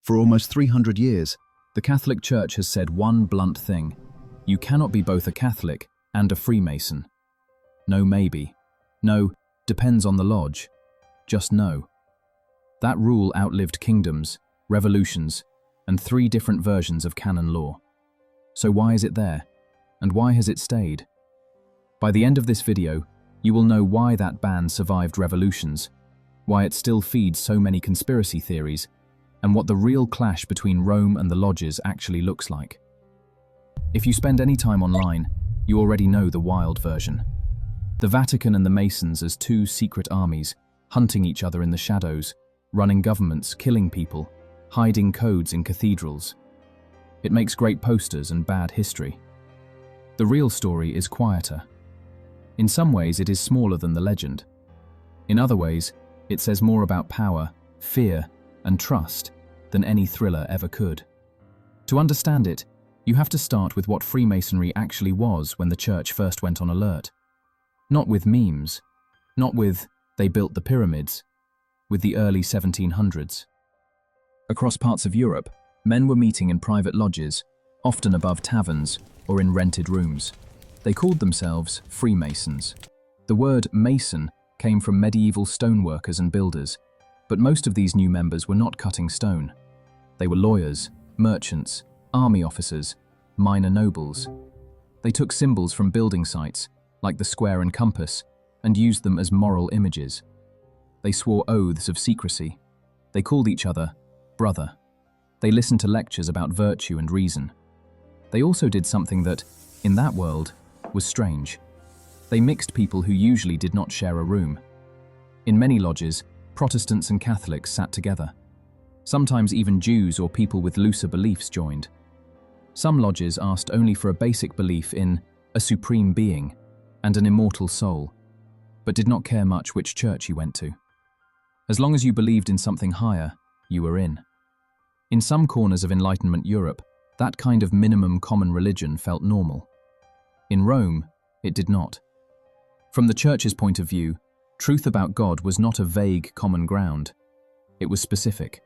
For almost 300 years, the Catholic Church has said one blunt thing: you cannot be both a Catholic and a Freemason. No maybe. No, depends on the lodge. Just no. That rule outlived kingdoms, revolutions, and 3 different versions of canon law. So why is it there? And why has it stayed? By the end of this video, you will know why that ban survived revolutions, why it still feeds so many conspiracy theories, and what the real clash between Rome and the lodges actually looks like. If you spend any time online, you already know the wild version. The Vatican and the Masons as 2 secret armies, hunting each other in the shadows, running governments, killing people, hiding codes in cathedrals. It makes great posters and bad history. The real story is quieter. In some ways, it is smaller than the legend. In other ways, it says more about power, fear, and trust than any thriller ever could. To understand it, you have to start with what Freemasonry actually was when the church first went on alert. Not with memes, not with "they built the pyramids," with the early 1700s. Across parts of Europe, men were meeting in private lodges, often above taverns or in rented rooms. They called themselves Freemasons. The word Mason came from medieval stoneworkers and builders, but most of these new members were not cutting stone. They were lawyers, merchants, army officers, minor nobles. They took symbols from building sites, like the square and compass, and used them as moral images. They swore oaths of secrecy. They called each other brother. They listened to lectures about virtue and reason. They also did something that, in that world, was strange. They mixed people who usually did not share a room. In many lodges, Protestants and Catholics sat together. Sometimes even Jews or people with looser beliefs joined. Some lodges asked only for a basic belief in a supreme being and an immortal soul, but did not care much which church you went to. As long as you believed in something higher, you were in. In some corners of Enlightenment Europe, that kind of minimum common religion felt normal. In Rome, it did not. From the church's point of view, truth about God was not a vague common ground. It was specific.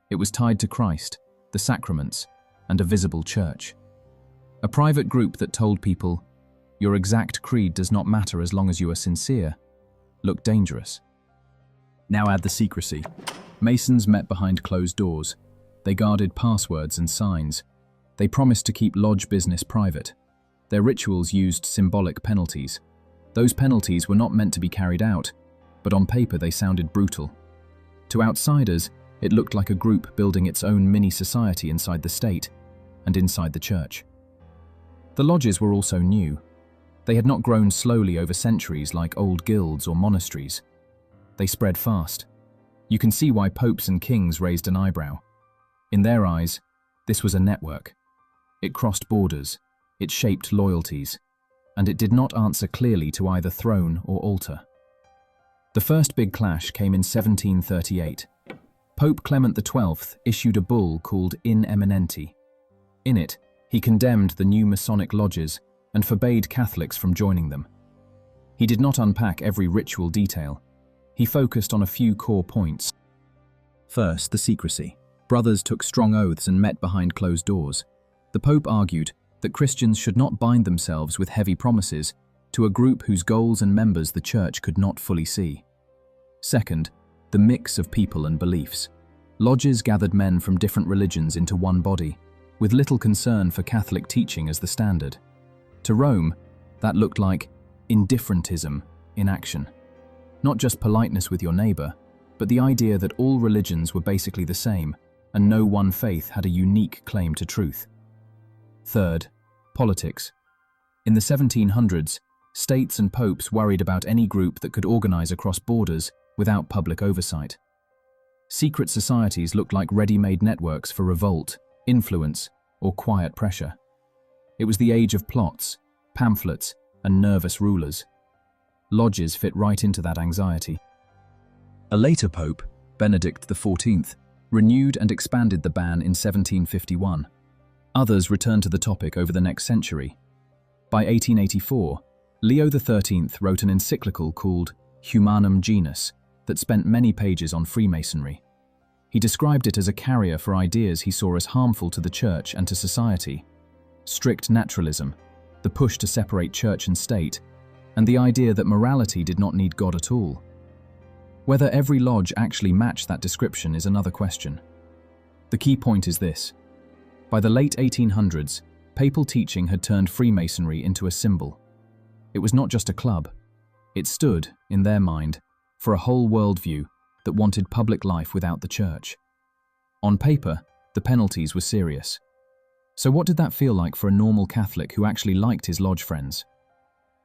It was tied to Christ, the sacraments, and a visible church. A private group that told people, "Your exact creed does not matter as long as you are sincere," looked dangerous. Now add the secrecy. Masons met behind closed doors. They guarded passwords and signs. They promised to keep lodge business private. Their rituals used symbolic penalties. Those penalties were not meant to be carried out, but on paper they sounded brutal. To outsiders, it looked like a group building its own mini-society inside the state and inside the church. The lodges were also new. They had not grown slowly over centuries like old guilds or monasteries. They spread fast. You can see why popes and kings raised an eyebrow. In their eyes, this was a network. It crossed borders, it shaped loyalties, and it did not answer clearly to either throne or altar. The first big clash came in 1738. Pope Clement XII issued a bull called In Eminenti. In it, he condemned the new Masonic lodges and forbade Catholics from joining them. He did not unpack every ritual detail. He focused on a few core points. First, the secrecy. Brothers took strong oaths and met behind closed doors. The Pope argued that Christians should not bind themselves with heavy promises to a group whose goals and members the Church could not fully see. Second, the mix of people and beliefs. Lodges gathered men from different religions into one body, with little concern for Catholic teaching as the standard. To Rome, that looked like indifferentism in action. Not just politeness with your neighbor, but the idea that all religions were basically the same, and no one faith had a unique claim to truth. Third, politics. In the 1700s, states and popes worried about any group that could organize across borders without public oversight. Secret societies looked like ready-made networks for revolt, influence, or quiet pressure. It was the age of plots, pamphlets, and nervous rulers. Lodges fit right into that anxiety. A later pope, Benedict XIV, renewed and expanded the ban in 1751. Others returned to the topic over the next century. By 1884, Leo XIII wrote an encyclical called Humanum Genus that spent many pages on Freemasonry. He described it as a carrier for ideas he saw as harmful to the church and to society. Strict naturalism, the push to separate church and state, and the idea that morality did not need God at all. Whether every lodge actually matched that description is another question. The key point is this. By the late 1800s, papal teaching had turned Freemasonry into a symbol. It was not just a club. It stood, in their mind, for a whole worldview that wanted public life without the church. On paper, the penalties were serious. So what did that feel like for a normal Catholic who actually liked his lodge friends?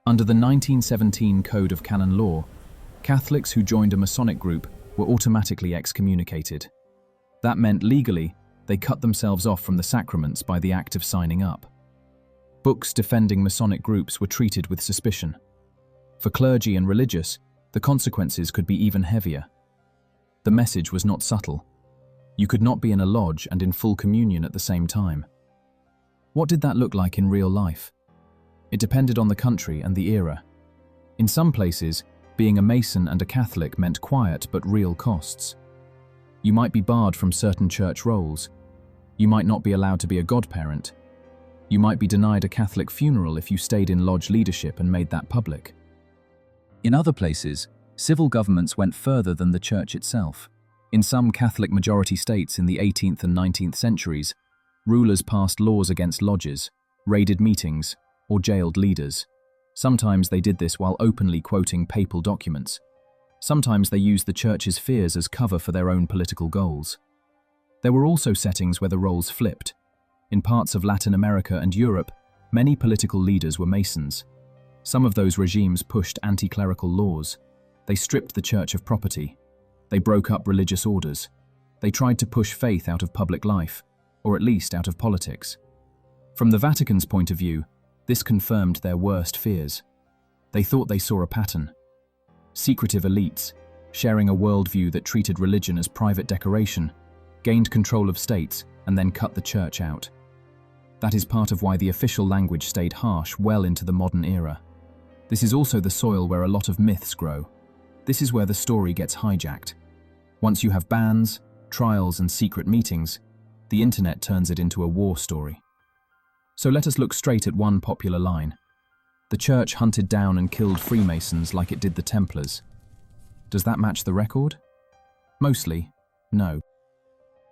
Under the 1917 Code of Canon Law, Catholics who joined a Masonic group were automatically excommunicated. That meant legally, they cut themselves off from the sacraments by the act of signing up. Books defending Masonic groups were treated with suspicion. For clergy and religious, the consequences could be even heavier. The message was not subtle. You could not be in a lodge and in full communion at the same time. What did that look like in real life? It depended on the country and the era. In some places, being a Mason and a Catholic meant quiet but real costs. You might be barred from certain church roles. You might not be allowed to be a godparent. You might be denied a Catholic funeral if you stayed in lodge leadership and made that public. In other places, civil governments went further than the church itself. In some Catholic majority states in the 18th and 19th centuries, rulers passed laws against lodges, raided meetings, or jailed leaders. Sometimes they did this while openly quoting papal documents. Sometimes they used the church's fears as cover for their own political goals. There were also settings where the roles flipped. In parts of Latin America and Europe, many political leaders were Masons. Some of those regimes pushed anti-clerical laws. They stripped the church of property. They broke up religious orders. They tried to push faith out of public life, or at least out of politics. From the Vatican's point of view, this confirmed their worst fears. They thought they saw a pattern. Secretive elites, sharing a worldview that treated religion as private decoration, gained control of states and then cut the church out. That is part of why the official language stayed harsh well into the modern era. This is also the soil where a lot of myths grow. This is where the story gets hijacked. Once you have bans, trials, and secret meetings, the internet turns it into a war story. So let us look straight at one popular line. The church hunted down and killed Freemasons like it did the Templars. Does that match the record? Mostly, no.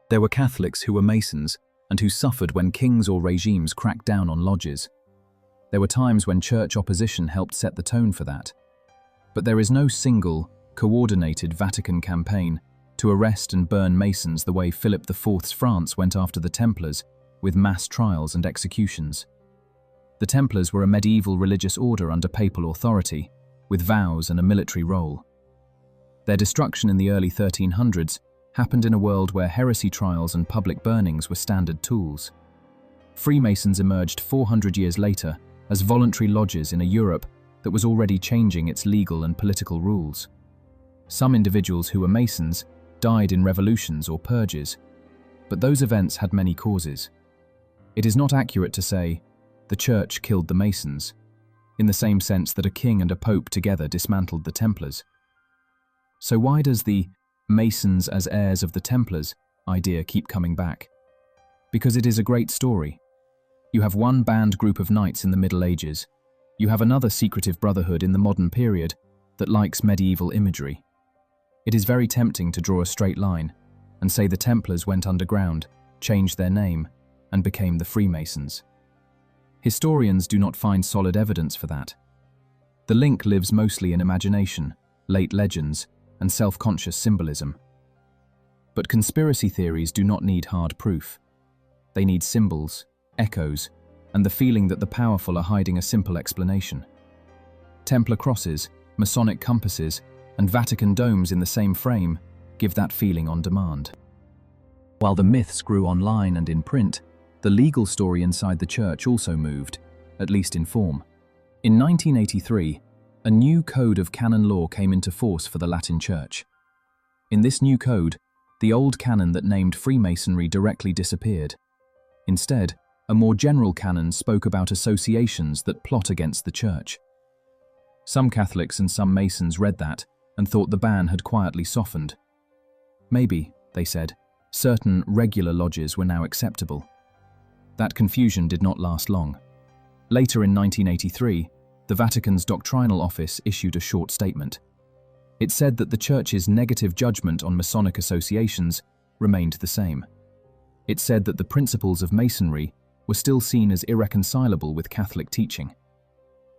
There were Catholics who were Masons and who suffered when kings or regimes cracked down on lodges. There were times when church opposition helped set the tone for that. But there is no single, coordinated Vatican campaign to arrest and burn Masons the way Philip IV's France went after the Templars, with mass trials and executions. The Templars were a medieval religious order under papal authority, with vows and a military role. Their destruction in the early 1300s happened in a world where heresy trials and public burnings were standard tools. Freemasons emerged 400 years later as voluntary lodges in a Europe that was already changing its legal and political rules. Some individuals who were Masons died in revolutions or purges, but those events had many causes. It is not accurate to say, the church killed the Masons, in the same sense that a king and a pope together dismantled the Templars. So why does the Masons as heirs of the Templars idea keep coming back? Because it is a great story. You have one banned group of knights in the Middle Ages. You have another secretive brotherhood in the modern period that likes medieval imagery. It is very tempting to draw a straight line and say the Templars went underground, changed their name, and became the Freemasons. Historians do not find solid evidence for that. The link lives mostly in imagination, late legends, and self-conscious symbolism. But conspiracy theories do not need hard proof. They need symbols, echoes, and the feeling that the powerful are hiding a simple explanation. Templar crosses, Masonic compasses, and Vatican domes in the same frame give that feeling on demand. While the myths grew online and in print, the legal story inside the church also moved, at least in form. In 1983, a new code of canon law came into force for the Latin Church. In this new code, the old canon that named Freemasonry directly disappeared. Instead, a more general canon spoke about associations that plot against the church. Some Catholics and some Masons read that and thought the ban had quietly softened. Maybe, they said, certain regular lodges were now acceptable. That confusion did not last long. Later in 1983, the Vatican's doctrinal office issued a short statement. It said that the Church's negative judgment on Masonic associations remained the same. It said that the principles of Masonry were still seen as irreconcilable with Catholic teaching.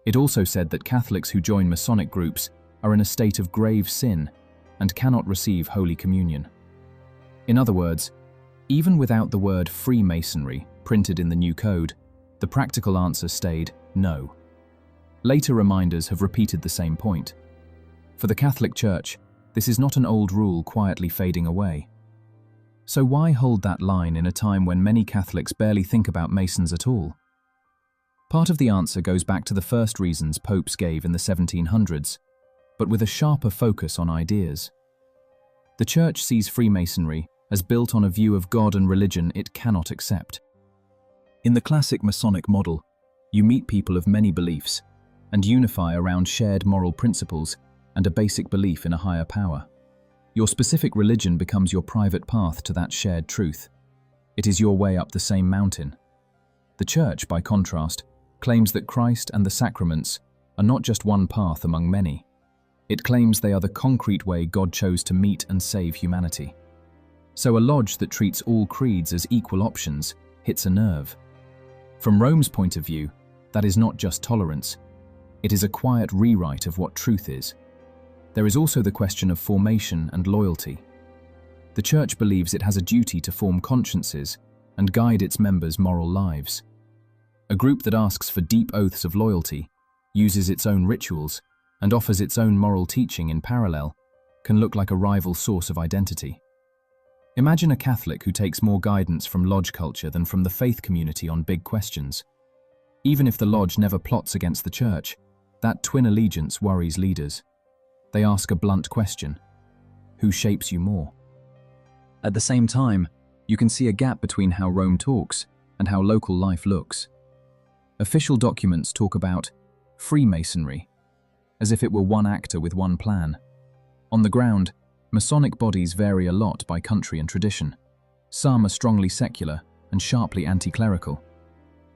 It also said that Catholics who join Masonic groups are in a state of grave sin and cannot receive Holy Communion. In other words, even without the word Freemasonry printed in the new code, the practical answer stayed no. Later reminders have repeated the same point. For the Catholic Church, this is not an old rule quietly fading away. So why hold that line in a time when many Catholics barely think about Masons at all? Part of the answer goes back to the first reasons popes gave in the 1700s, but with a sharper focus on ideas. The Church sees Freemasonry as built on a view of God and religion it cannot accept. In the classic Masonic model, you meet people of many beliefs and unify around shared moral principles and a basic belief in a higher power. Your specific religion becomes your private path to that shared truth. It is your way up the same mountain. The Church, by contrast, claims that Christ and the sacraments are not just one path among many. It claims they are the concrete way God chose to meet and save humanity. So a lodge that treats all creeds as equal options hits a nerve. From Rome's point of view, that is not just tolerance. It is a quiet rewrite of what truth is. There is also the question of formation and loyalty. The Church believes it has a duty to form consciences and guide its members' moral lives. A group that asks for deep oaths of loyalty, uses its own rituals, and offers its own moral teaching in parallel can look like a rival source of identity. Imagine a Catholic who takes more guidance from lodge culture than from the faith community on big questions. Even if the lodge never plots against the Church, that twin allegiance worries leaders. They ask a blunt question: who shapes you more? At the same time, you can see a gap between how Rome talks and how local life looks. Official documents talk about Freemasonry, as if it were one actor with one plan. On the ground, Masonic bodies vary a lot by country and tradition. Some are strongly secular and sharply anti-clerical.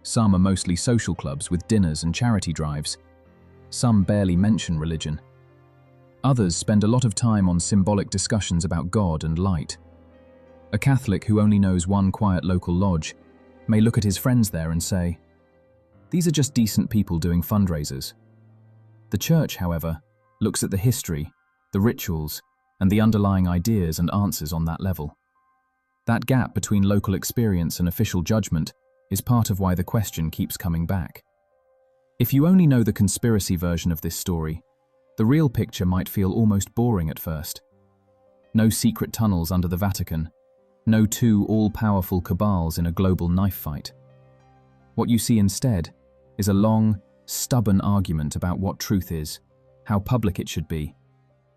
Some are mostly social clubs with dinners and charity drives. Some barely mention religion. Others spend a lot of time on symbolic discussions about God and light. A Catholic who only knows one quiet local lodge may look at his friends there and say, "These are just decent people doing fundraisers." The Church, however, looks at the history, the rituals, and the underlying ideas and answers on that level. That gap between local experience and official judgment is part of why the question keeps coming back. If you only know the conspiracy version of this story, the real picture might feel almost boring at first. No secret tunnels under the Vatican, no two all-powerful cabals in a global knife fight. What you see instead is a long, stubborn argument about what truth is, how public it should be,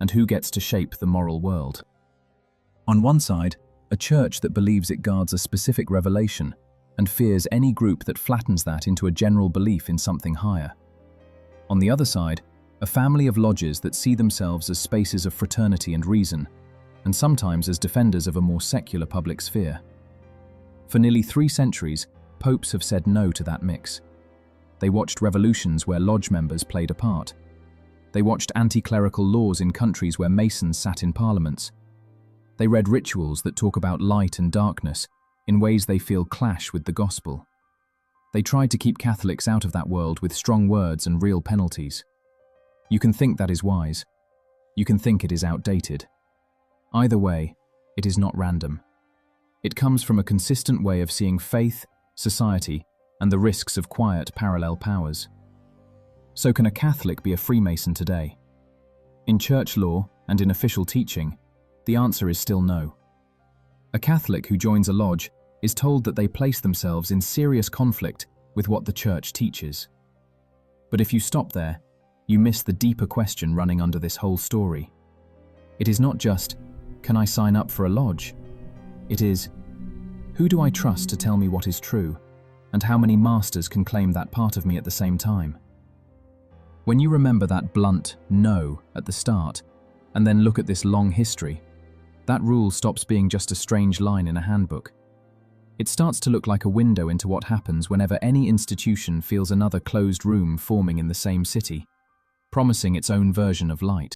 and who gets to shape the moral world. On one side, a church that believes it guards a specific revelation and fears any group that flattens that into a general belief in something higher. On the other side, a family of lodges that see themselves as spaces of fraternity and reason, and sometimes as defenders of a more secular public sphere. For nearly 3 centuries, popes have said no to that mix. They watched revolutions where lodge members played a part. They watched anti-clerical laws in countries where Masons sat in parliaments. They read rituals that talk about light and darkness in ways they feel clash with the gospel. They tried to keep Catholics out of that world with strong words and real penalties. You can think that is wise. You can think it is outdated. Either way, it is not random. It comes from a consistent way of seeing faith, society, and the risks of quiet parallel powers. So can a Catholic be a Freemason today? In church law and in official teaching, the answer is still no. A Catholic who joins a lodge is told that they place themselves in serious conflict with what the Church teaches. But if you stop there, you miss the deeper question running under this whole story. It is not just, can I sign up for a lodge? It is, who do I trust to tell me what is true, and how many masters can claim that part of me at the same time? When you remember that blunt no at the start, and then look at this long history, that rule stops being just a strange line in a handbook. It starts to look like a window into what happens whenever any institution feels another closed room forming in the same city, promising its own version of light.